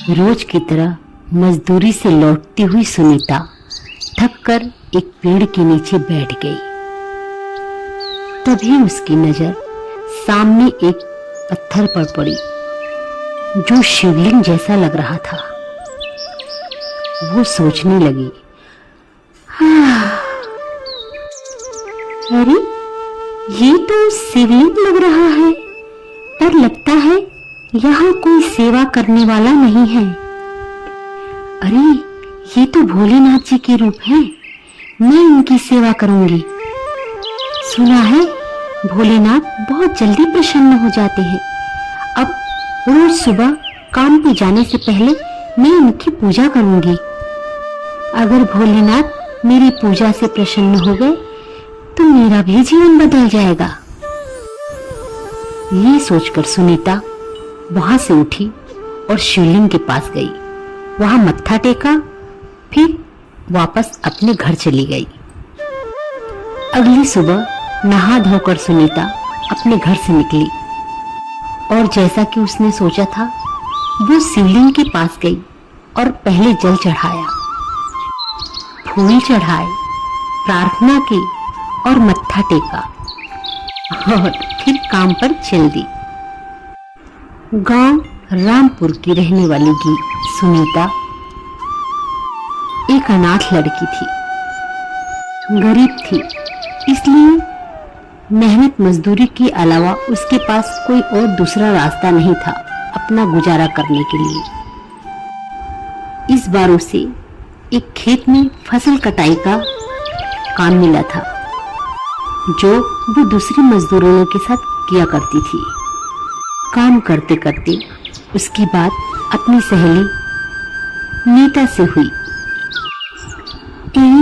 रोज की तरह मजदूरी से लौटती हुई सुनीता थक कर एक पेड़ के नीचे बैठ गई। तभी उसकी नजर सामने एक पत्थर पर पड़ी जो शिवलिंग जैसा लग रहा था। वो सोचने लगी, अरे ये तो शिवलिंग लग रहा है, पर लगता है यहाँ कोई सेवा करने वाला नहीं है। अरे ये तो भोलेनाथ जी के रूप है, मैं इनकी सेवा करूंगी। सुना है भोलेनाथ बहुत जल्दी प्रसन्न हो जाते हैं। अब रोज सुबह काम पे जाने से पहले मैं इनकी पूजा करूंगी। अगर भोलेनाथ मेरी पूजा से प्रसन्न हो गए तो मेरा भी जीवन बदल जाएगा। ये सोचकर सुनीता वहां से उठी और शिवलिंग के पास गई। वहां मत्था टेका, फिर वापस अपने घर चली गई। अगली सुबह नहा धोकर सुनीता अपने घर से निकली और जैसा कि उसने सोचा था, वो शिवलिंग के पास गई और पहले जल चढ़ाया, फूल चढ़ाए, प्रार्थना की और मत्था टेका और फिर काम पर चल दी। गांव रामपुर की रहने वाली सुनीता एक अनाथ लड़की थी। गरीब थी, इसलिए मेहनत मजदूरी के अलावा उसके पास कोई और दूसरा रास्ता नहीं था अपना गुजारा करने के लिए। इस बार उसे एक खेत में फसल कटाई का काम मिला था, जो वो दूसरे मजदूरों के साथ किया करती थी। काम करते करते उसकी बात अपनी सहेली नीता से हुई।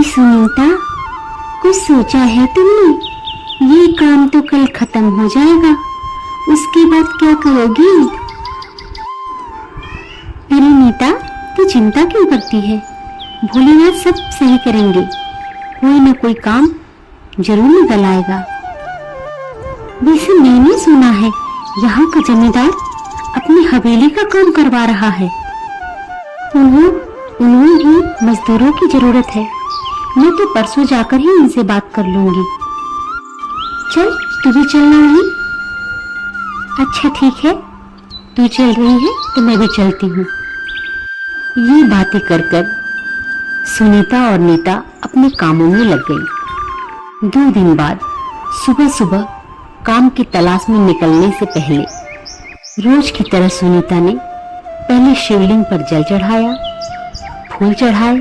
सुनीता, कुछ सोचा है तुमने? ये काम तो कल खत्म हो जाएगा, उसके बाद क्या करोगी? अरे नीता, तू चिंता क्यों करती है? भोलेनाथ सब सही करेंगे, कोई ना कोई काम जरूर निकल आएगा। वैसे मैंने सुना है यहाँ का जमींदार अपनी हवेली का काम करवा रहा है। उन्हें भी मजदूरों की जरूरत है। मैं तो परसों जाकर ही इनसे बात कर लूंगी। चल, तू भी चलना है? अच्छा ठीक है, तू चल रही है तो मैं भी चलती हूँ। ये बातें कर कर सुनीता और नीता अपने कामों में लग गई। 2 दिन बाद सुबह सुबह काम की तलाश में निकलने से पहले रोज की तरह सुनीता ने पहले शिवलिंग पर जल चढ़ाया, फूल चढ़ाए,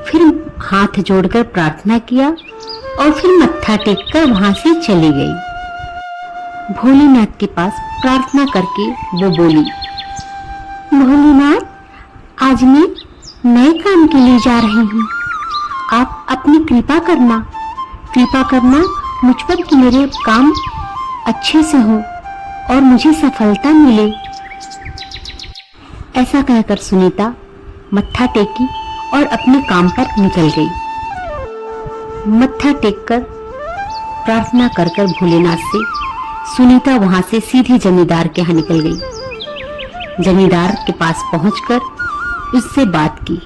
फिर हाथ जोड़कर प्रार्थना किया और फिर मत्था टेककर वहां से चली गई। भोलेनाथ के पास प्रार्थना करके वो बोली, भोलेनाथ, आज मैं नए काम के लिए जा रही हूँ। आप अपनी कृपा करना मुझ पर कि मेरे काम अच्छे से हो और मुझे सफलता मिले। ऐसा कहकर सुनीता मत्था टेकी और अपने काम पर निकल गई। मत्था टेककर प्रार्थना कर कर भोलेनाथ से सुनीता वहां से सीधे जमींदार के यहाँ निकल गई। जमींदार के पास पहुंचकर उससे बात की।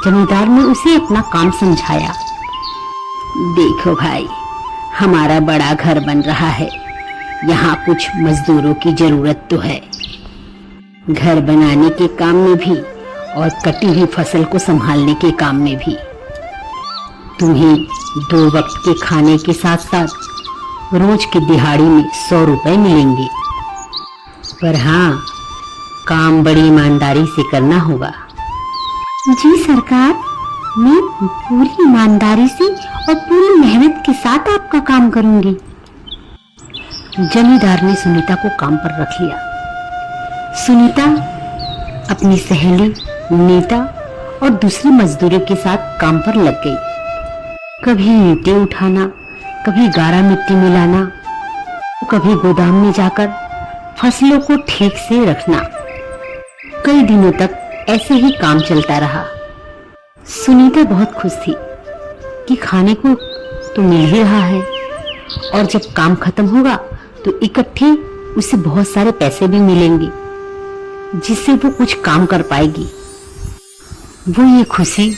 जमींदार ने उसे अपना काम समझाया। देखो भाई, हमारा बड़ा घर बन रहा है, यहाँ कुछ मजदूरों की जरूरत तो है। घर बनाने के काम में भी और कटी हुई फसल को संभालने के काम में भी। तुम्हें 2 वक्त के खाने के साथ साथ रोज की दिहाड़ी में 100 रुपए मिलेंगे। पर हाँ, काम बड़ी ईमानदारी से करना होगा। जी सरकार, मैं पूरी ईमानदारी से और पूरी मेहनत के साथ आपका काम करूंगी। जमींदार ने सुनीता को काम पर रख लिया। सुनीता अपनी सहेली नीता और दूसरे मजदूरों के साथ काम पर लग गई। कभी ईंटें उठाना, कभी गारा मिट्टी मिलाना, कभी गोदाम में जाकर फसलों को ठीक से रखना। कई दिनों तक ऐसे ही काम चलता रहा। सुनीता बहुत खुश थी कि खाने को तो मिल ही रहा है और जब काम खत्म होगा तो इकट्ठे उसे बहुत सारे पैसे भी मिलेंगे। जिससे वो कुछ काम कर पाएगी। वो ये खुशी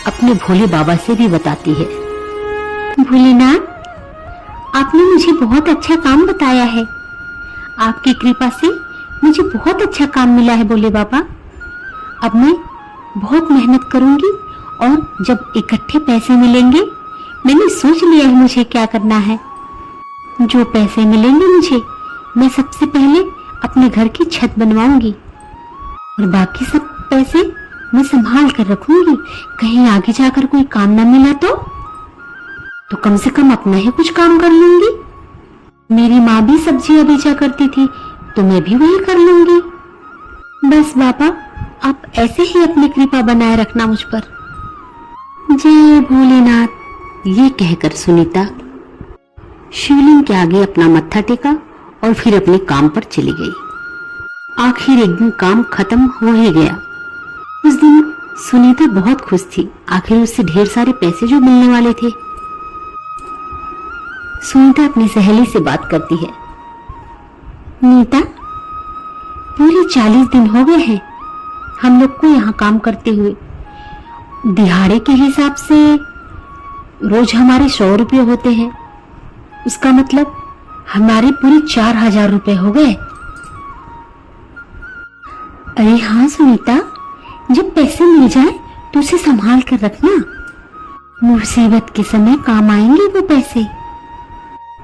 अपने भोले बाबा से भी बताती है। भोलेनाथ, आपने मुझे बहुत अच्छा काम बताया है। आपकी कृपा से मुझे बहुत अच्छा काम मिला है भोले बाबा। अब मैं बहुत मेहनत करूंगी और जब इकट्ठे पैसे मिलेंगे, मैंने सोच लिया है मुझे क्या करना है। जो पैसे मिलेंगे मुझे, मैं सबसे पहले अपने घर की छत बनवाऊंगी और बाकी सब पैसे मैं संभाल कर रखूंगी। कहीं आगे जाकर कोई काम ना मिला तो कम से कम अपना ही कुछ काम कर लूंगी। मेरी माँ भी सब्जियां बेचा करती थी, तो मैं भी वही कर लूंगी। बस बाबा, आप ऐसे ही अपनी कृपा बनाए रखना मुझ पर। जय भोलेनाथ। ये कहकर सुनीता शिवलिंग के आगे अपना मत्था टेका और फिर अपने काम पर चली गई। आखिर एक दिन काम खत्म हो ही गया। उस दिन सुनीता बहुत खुश थी। आखिर उससे ढेर सारे पैसे जो मिलने वाले थे। सुनीता अपनी सहेली से बात करती है। नीता, पूरे 40 दिन हो गए हैं हम लोग को यहाँ काम करते हुए। दिहाड़े के हिसाब से रोज हमारे 100 रुपये होते हैं। उसका मतलब हमारे पूरे 4000 रुपये हो गए। अरे हाँ सुनीता, जब पैसे मिल जाए तो उसे संभाल कर रखना। मुसीबत के समय काम आएंगे वो पैसे।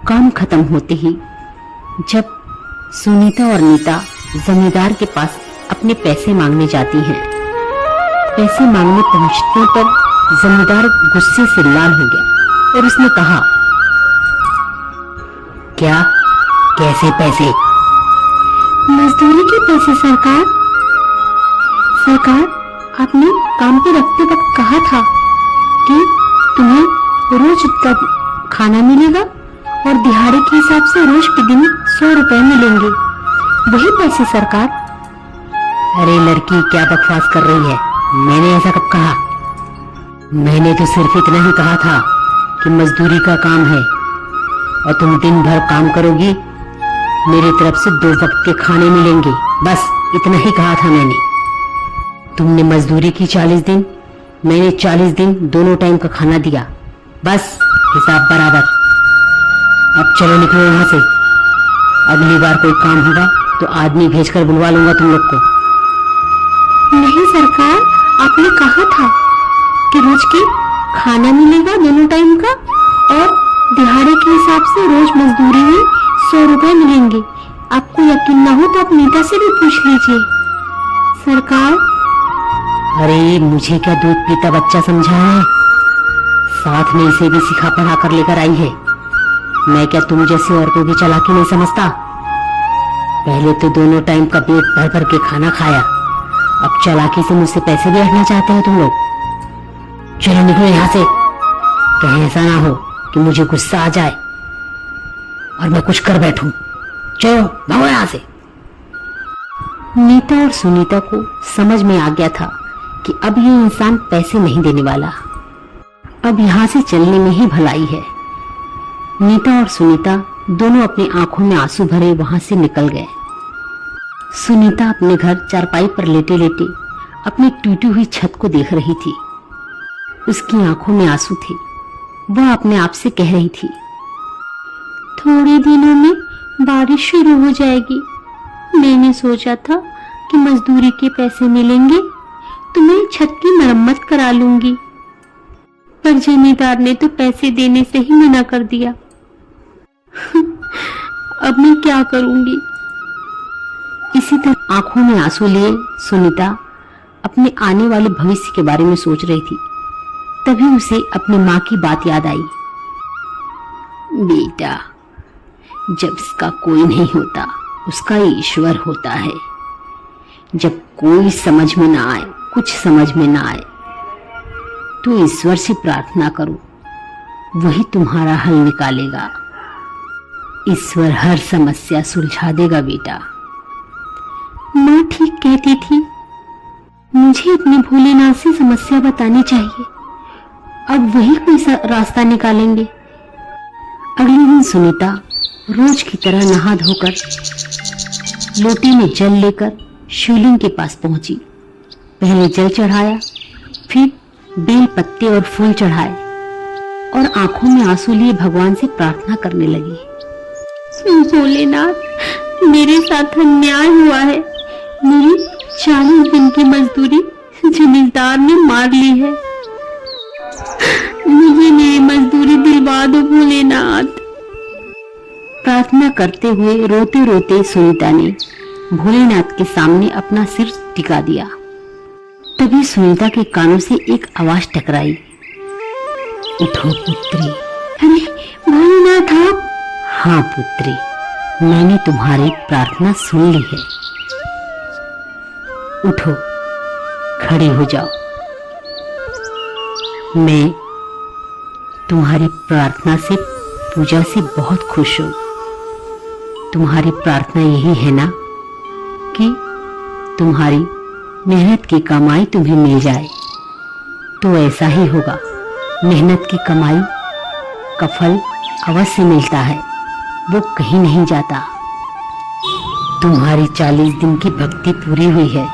काम खत्म होते ही जब सुनीता और नीता जमींदार के पास अपने पैसे मांगने जाती हैं, पैसे मांगने पहुंचने पर जमींदार गुस्से से लाल हो गया और उसने कहा, क्या? कैसे पैसे? मजदूरी के पैसे सरकार। सरकार, आपने काम पे रखते वक्त कहा था कि तुम्हें रोज का खाना मिलेगा और दिहाड़े के हिसाब से रोज के दिन 100 रुपए मिलेंगे। वही पैसे सरकार। अरे लड़की, क्या बकवास कर रही है? मैंने ऐसा कब कहा? मैंने तो सिर्फ इतना ही कहा था कि मजदूरी का काम है और तुम दिन भर काम करोगी, मेरी तरफ से 2 वक्त के खाने मिलेंगे। बस इतना ही कहा था मैंने। तुमने मजदूरी की 40 दिन, मैंने 40 दिन, दोनों टाइम का खाना दिया। बस हिसाब बराबर। अब चलो निकलो यहाँ से। अगली बार कोई काम होगा तो आदमी भेजकर बुलवा लूंगा तुम लोग को। नहीं सरकार, आपने कहा था कि रोज के खाना मिलेगा दोनों टाइम का और दिहाड़े के हिसाब से रोज मजदूरी में 100 रुपए मिलेंगे। आपको यकीन ना हो तो आप नीता से भी पूछ लीजिए। सरकार। अरे मुझे क्या दूध पीता बच्चा समझा है? साथ में इसे भी सिखा पढ़ा कर लेकर आई है। मैं क्या तुम जैसे औरतों की चालाकी नहीं समझता? पहले तो दोनों टाइम का पेट भर भर के खाना खाया, अब चालाकी से मुझसे पैसे भी हटना चाहते हो तुम लोग। चलो निकलो यहाँ से। कहीं ऐसा ना हो कि मुझे गुस्सा आ जाए और मैं कुछ कर बैठूं। चलो भागो यहाँ से। नीता और सुनीता को समझ में आ गया था कि अब ये इंसान पैसे नहीं देने वाला। अब यहाँ से चलने में ही भलाई है। नीता और सुनीता दोनों अपनी आंखों में आंसू भरे वहां से निकल गए। सुनीता अपने घर चारपाई पर लेटे लेटे अपनी टूटी हुई छत को देख रही थी। उसकी आंखों में आंसू थे। वह अपने आप से कह रही थी, थोड़े दिनों में बारिश शुरू हो जाएगी। मैंने सोचा था कि मजदूरी के पैसे मिलेंगे तो मैं छत की मरम्मत करा लूंगी, पर जमींदार ने तो पैसे देने से ही मना कर दिया। अब मैं क्या करूंगी? इसी तरह आंखों में आंसू लिए सुनीता अपने आने वाले भविष्य के बारे में सोच रही थी। तभी उसे अपनी माँ की बात याद आई। बेटा, जब इसका कोई नहीं होता उसका ईश्वर होता है। जब कोई समझ में ना आए, कुछ समझ में ना आए, तो ईश्वर से प्रार्थना करो, वही तुम्हारा हल निकालेगा। ईश्वर हर समस्या सुलझा देगा बेटा। माँ ठीक कहती थी, मुझे अपने भोलेनाथ से समस्या बतानी चाहिए। अब वही कोई रास्ता निकालेंगे। अगले दिन सुनीता रोज की तरह नहा धोकर लोटे में जल लेकर शिवलिंग के पास पहुंची। पहले जल चढ़ाया, फिर बेल पत्ते और फूल चढ़ाए और आंखों में आंसू लिए भगवान से प्रार्थना करने लगी। भोलेनाथ, मेरे साथ अन्याय हुआ है। मेरी 40 दिन की मजदूरी जमींदार ने मार ली है। मुझे मेरी मजदूरी दिलवा दो भोलेनाथ। प्रार्थना करते हुए रोते रोते सुनीता ने भोलेनाथ के सामने अपना सिर टिका दिया। तभी सुनीता के कानों से एक आवाज टकराई, उठो पुत्री। अरे भोलेनाथ आप? हाँ पुत्री, मैंने तुम्हारी प्रार्थना सुन ली है। उठो, खड़े हो जाओ। मैं तुम्हारी प्रार्थना से, पूजा से बहुत खुश हूं। तुम्हारी प्रार्थना यही है ना कि तुम्हारी मेहनत की कमाई तुम्हें मिल जाए। तो ऐसा ही होगा। मेहनत की कमाई का फल अवश्य मिलता है, वो कहीं नहीं जाता। तुम्हारी 40 दिन की भक्ति पूरी हुई है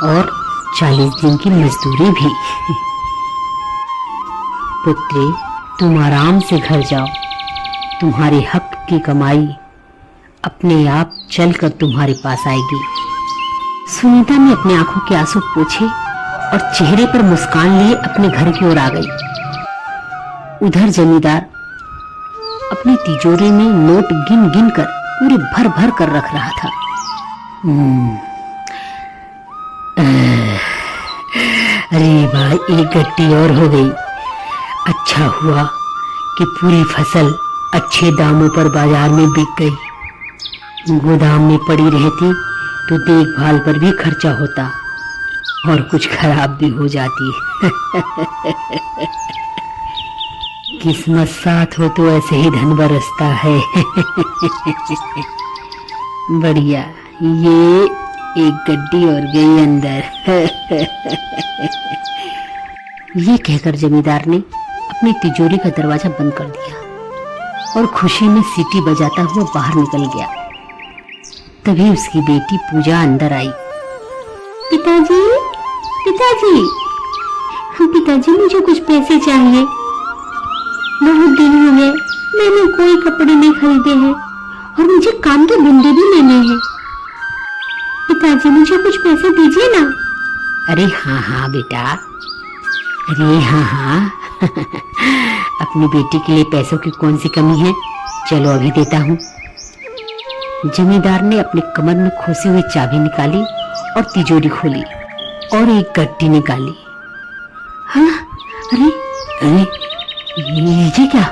और 40 दिन की मजदूरी भी। पुत्री, तुम आराम से घर जाओ। तुम्हारे हक की कमाई अपने आप चलकर तुम्हारे पास आएगी। सुनीता ने अपनी आंखों के आंसू पोंछे और चेहरे पर मुस्कान लिए अपने घर की ओर आ गई। उधर जमींदार अपनी तिजोरी में नोट गिन गिन कर पूरे भर भर कर रख रहा था। अरे भाई, एक गट्टी और हो गई। अच्छा हुआ कि पूरी फसल अच्छे दामों पर बाजार में बिक गई। गोदाम में पड़ी रहती तो देखभाल पर भी खर्चा होता और कुछ खराब भी हो जाती। किस्मत साथ हो तो ऐसे ही धन बरसता है। बढ़िया, ये एक गड्डी और गई अंदर। ये कहकर जमींदार ने अपनी तिजोरी का दरवाजा बंद कर दिया और खुशी में सीटी बजाता हुआ बाहर निकल गया। तभी उसकी बेटी पूजा अंदर आई। पिताजी, पिताजी, पिताजी, मुझे कुछ पैसे चाहिए। बहुत दिन हो गए, मैंने कोई कपड़े नहीं खरीदे हैं और मुझे कान के बुंदे भी लेने हैं। पिताजी, मुझे कुछ पैसे दीजिए ना। अरे हाँ हाँ बेटा, अरे हाँ हाँ। अपनी बेटी के लिए पैसों की कौन सी कमी है, चलो अभी देता हूँ। जमींदार ने अपने कमर में खोसी हुई चाबी निकाली और तिजोरी खोली और एक गड्डी निकाली। हाँ, अरे अरे, ये क्या?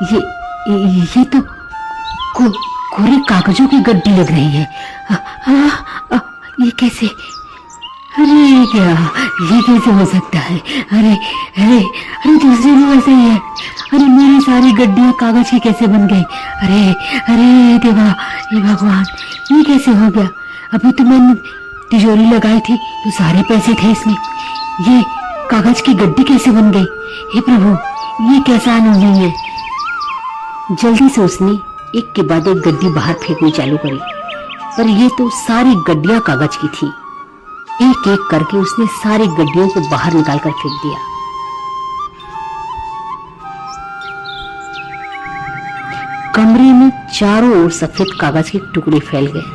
ये तो कोरे कागजों की गड्डी लग रही है। ये कैसे? अरे क्या, ये कैसे हो सकता है? अरे अरे अरे, दूसरी भी वैसे ही है। अरे मेरी सारी गड्डियां कागज की कैसे बन गई? अरे अरे देवा, ये भगवान, ये कैसे हो गया? अभी तो मैंने तिजोरी लगाई थी तो सारे पैसे थे इसमें, ये कागज की गड्डी कैसे बन गई? हे प्रभु, ये कैसा अनुभव है? जल्दी से उसने एक के बाद एक गड्डी बाहर फेंकनी चालू करी, पर ये तो सारी गड्डियां कागज की थी। एक एक करके उसने सारी गड्डियों को बाहर निकालकर फेंक दिया। कमरे में चारों ओर सफेद कागज के टुकड़े फैल गए।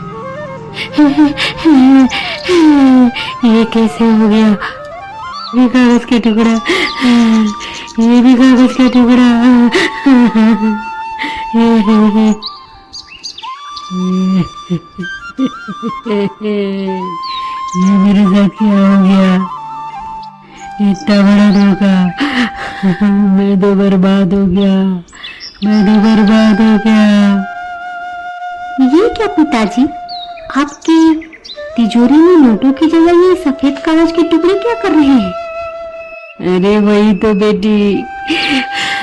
ये कैसे हो गया? ये कागज के टुकड़ा, ये भी कागज का टुकड़ा। ये मेरे साथ क्या हो गया? इतना बड़ा धोखा। मैं तो बर्बाद हो गया, मैं तो बर्बाद हो गया। ये क्या पिताजी, आपकी तिजोरी में नोटों की जगह ये सफेद कागज के टुकड़े क्या कर रहे हैं? अरे वही तो बेटी,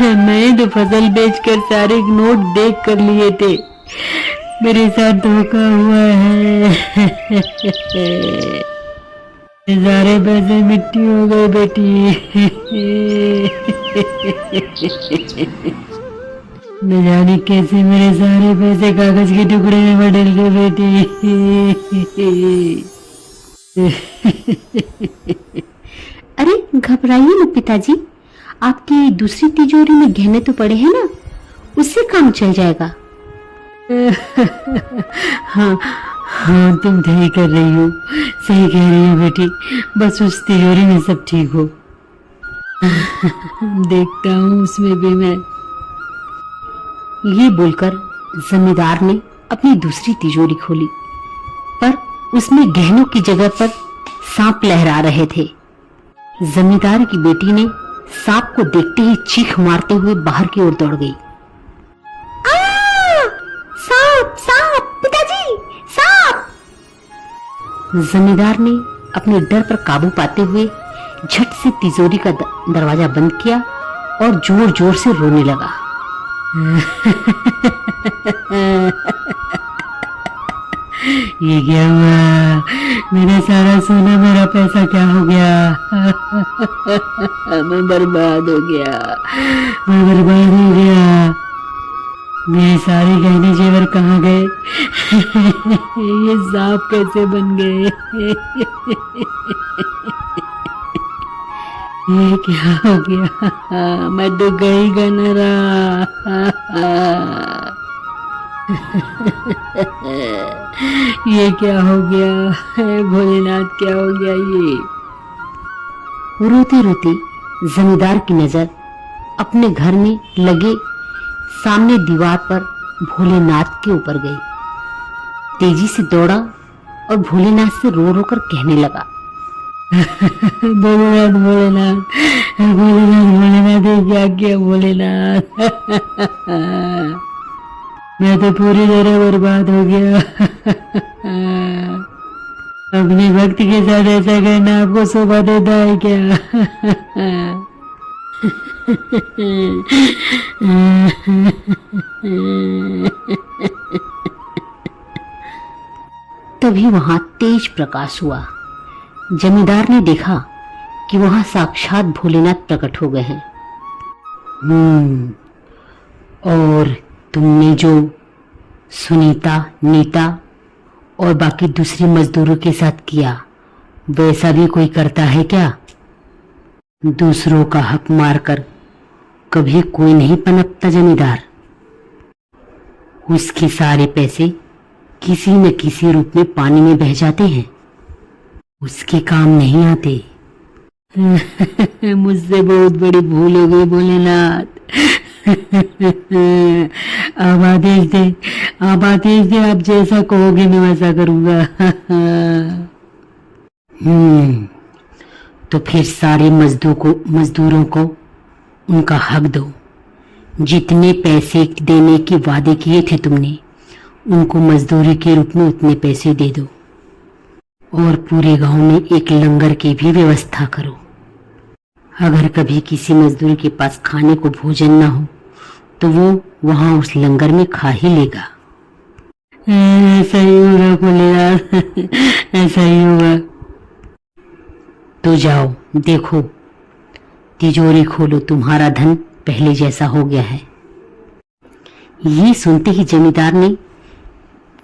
मैंने तो फसल बेचकर सारे नोट देख कर लिए थे। मेरे साथ धोखा हुआ है। सारे पैसे मिट्टी हो गए बेटी। न जाने कैसे मेरे सारे पैसे कागज के टुकड़े में बदल गए बेटी। अरे घबराइए मत पिताजी, आपकी दूसरी तिजोरी में गहने तो पड़े हैं ना, उससे काम चल जाएगा। हाँ हाँ, तुम सही कर रही हो, सही कह रही हो बेटी, बस उस तिजोरी में सब ठीक हो। देखता हूँ उसमें भी मैं। ये बोलकर जमींदार ने अपनी दूसरी तिजोरी खोली, पर उसमें गहनों की जगह पर सांप लहरा रहे थे। जमींदार की बेटी ने सांप को देखते ही चीख मारते हुए बाहर की ओर दौड़ गई। सांप सांप पिताजी, सांप! जमींदार ने अपने डर पर काबू पाते हुए झट से तिजोरी का दरवाजा बंद किया और जोर जोर से रोने लगा। ये क्या हुआ? मेरा सारा सोना, मेरा पैसा क्या हो गया? मैं बर्बाद हो गया, मैं बर्बाद हो गया। मेरे सारे गहने जेवर कहाँ गए? ये सांप कैसे बन गए? ये क्या हो गया? मैं तो गई गनरा। ये क्या हो गया? भोलेनाथ, क्या हो गया ये? रोते रोते जमींदार की नजर अपने घर में लगे सामने दीवार पर भोलेनाथ के ऊपर गई। तेजी से दौड़ा और भोलेनाथ से रो रो कर कहने लगा। भोलेनाथ भोलेनाथ भोलेनाथ भोलेनाथ, ये क्या किया भोलेनाथ? मैं तो पूरी तरह बर्बाद हो गया। अपने भक्त के साथ ऐसा करना आपको शोभा देता है क्या? तभी वहां तेज प्रकाश हुआ। जमींदार ने देखा कि वहां साक्षात भोलेनाथ प्रकट हो गए हैं। और तुमने जो सुनीता, नीता और बाकी दूसरी मजदूरों के साथ किया, वैसा भी कोई करता है क्या? दूसरों का हक मारकर कभी कोई नहीं पनपता जमींदार। उसके सारे पैसे किसी न किसी रूप में पानी में बह जाते हैं, उसके काम नहीं आते। मुझसे बहुत बड़ी भूल हो गई भोलेनाथ। अब आदेश दे, अब आदेश दे, आप जैसा कहोगे मैं वैसा करूंगा। तो फिर सारे मजदूरों को उनका हक दो। जितने पैसे देने के वादे किए थे तुमने, उनको मजदूरी के रूप में उतने पैसे दे दो। और पूरे गांव में एक लंगर की भी व्यवस्था करो। अगर कभी किसी मजदूर के पास खाने को भोजन ना हो तो वो वहां उस लंगर में खा ही लेगा। ऐसा ही होगा भोलेनाथ, ऐसा ही होगा। तो जाओ देखो, तिजोरी खोलो, तुम्हारा धन पहले जैसा हो गया है। ये सुनते ही जमींदार ने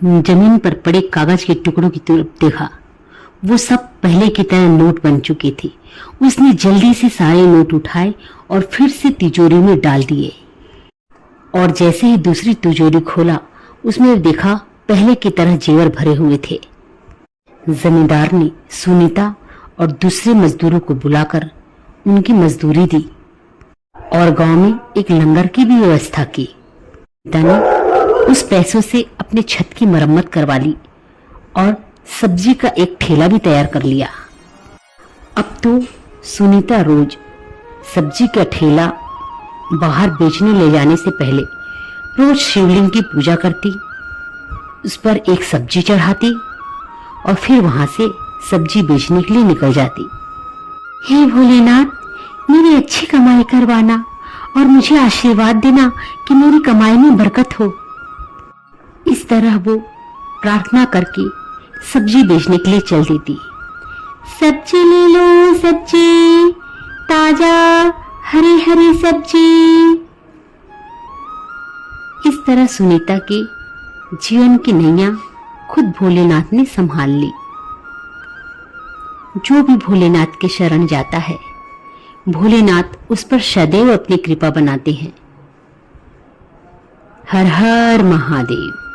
जमीन पर पड़े कागज के टुकड़ों की तरफ देखा। वो सब पहले की तरह नोट बन चुके थे। उसने जल्दी से सारे नोट उठाए और फिर से तिजोरी में डाल दिए। और जैसे ही दूसरी तिजोरी खोला, उसमें देखा पहले की तरह जेवर भरे हुए थे। जमींदार ने सुनीता और दूसरे मजदूरों को बुलाकर उनकी मजदूरी दी और गांव में एक लंगर की भी व्यवस्था की। पिता ने उस पैसों से अपने छत की मरम्मत करवा ली और सब्जी का एक ठेला भी तैयार कर लिया। अब तो सुनीता रोज सब्जी का ठेला बाहर बेचने ले जाने से पहले रोज शिवलिंग की पूजा करती, उस पर एक सब्जी चढ़ाती और फिर वहां से सब्जी बेचने के लिए निकल जाती। हे भोलेनाथ, मेरी अच्छी कमाई करवाना और मुझे आशीर्वाद देना कि मेरी कमाई में बरकत हो। इस तरह वो प्रार्थना करके सब्जी बेचने के लिए चल देती। सब्जी ले लो सब्जी, ताजा हरी हरी सब्जी। इस तरह सुनीता के जीवन की नैया खुद भोलेनाथ ने संभाल ली। जो भी भोलेनाथ के शरण जाता है, भोलेनाथ उस पर सदैव अपनी कृपा बनाते हैं। हर हर महादेव।